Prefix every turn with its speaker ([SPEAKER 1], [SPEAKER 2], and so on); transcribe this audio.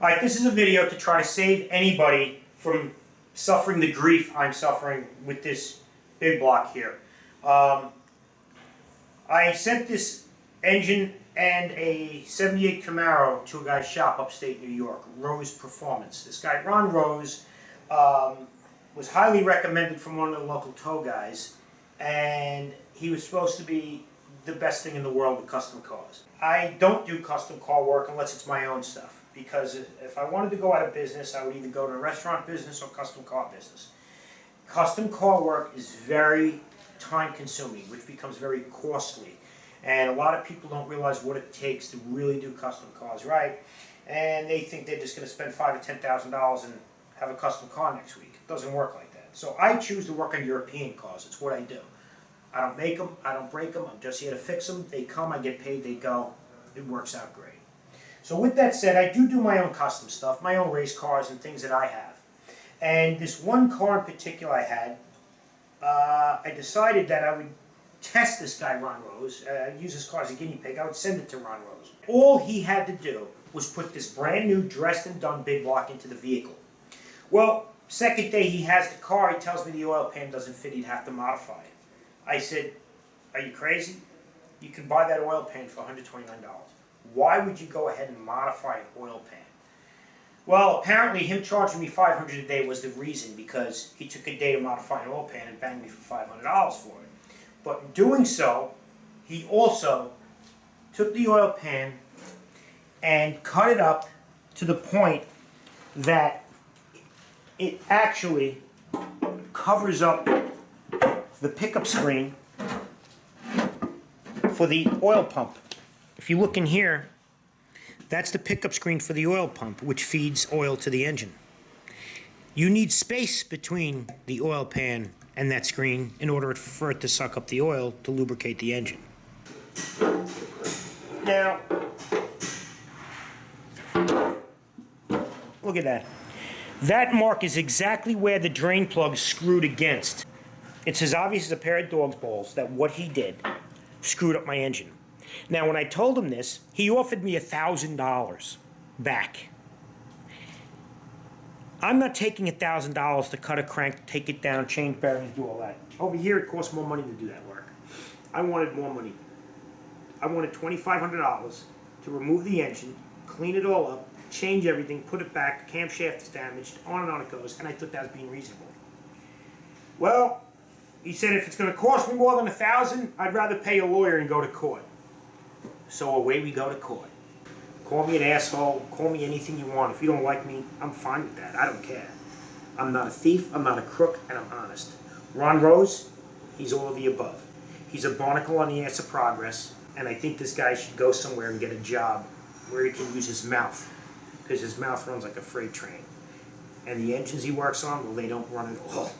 [SPEAKER 1] Alright, this is a video to try to save anybody from suffering the grief I'm suffering with this big block here. I sent this engine and a 78 Camaro to a guy's shop upstate New York, Rose Performance. This guy, Ron Rose, was highly recommended from one of the local tow guys, and he was supposed to be the best thing in the world with custom cars. I don't do custom car work unless it's my own stuff, because if I wanted to go out of business, I would either go to a restaurant business or custom car business. Custom car work is very time consuming, which becomes very costly, and a lot of people don't realize what it takes to really do custom cars right, and they think they're just going to spend $5,000 or $10,000 and have a custom car next week. It doesn't work like that. So I choose to work on European cars. It's what I do. I don't make them, I don't break them, I'm just here to fix them. They come, I get paid, they go. It works out great. So with that said, I do my own custom stuff, my own race cars and things that I have. And this one car in particular I had, I decided that I would test this guy, Ron Rose, use this car as a guinea pig. I would send it to Ron Rose. All he had to do was put this brand new dressed and done big block into the vehicle. Well, second day he has the car, he tells me the oil pan doesn't fit, he'd have to modify it. I said, are you crazy? You can buy that oil pan for $129. Why would you go ahead and modify an oil pan? Well, apparently him charging me $500 a day was the reason, because he took a day to modify an oil pan and banged me for $500 for it. But in doing so, he also took the oil pan and cut it up to the point that it actually covers up the pickup screen for the oil pump. If you look in here, that's the pickup screen for the oil pump, which feeds oil to the engine. You need space between the oil pan and that screen in order for it to suck up the oil to lubricate the engine. Now, look at that. That mark is exactly where the drain plug screwed against. It's as obvious as a pair of dog's balls that what he did screwed up my engine. Now, when I told him this, he offered me $1,000 back. I'm not taking $1,000 to cut a crank, take it down, change bearings, do all that. Over here, it costs more money to do that work. I wanted more money. I wanted $2,500 to remove the engine, clean it all up, change everything, put it back, the camshaft is damaged, on and on it goes, and I thought that was being reasonable. Well, he said if it's going to cost me more than $1,000, I'd rather pay a lawyer and go to court. So away we go to court. Call me an asshole, call me anything you want. If you don't like me, I'm fine with that. I don't care. I'm not a thief, I'm not a crook, and I'm honest. Ron Rose, he's all of the above. He's a barnacle on the ass of progress, and I think this guy should go somewhere and get a job where he can use his mouth, because his mouth runs like a freight train. And the engines he works on, well, they don't run at all.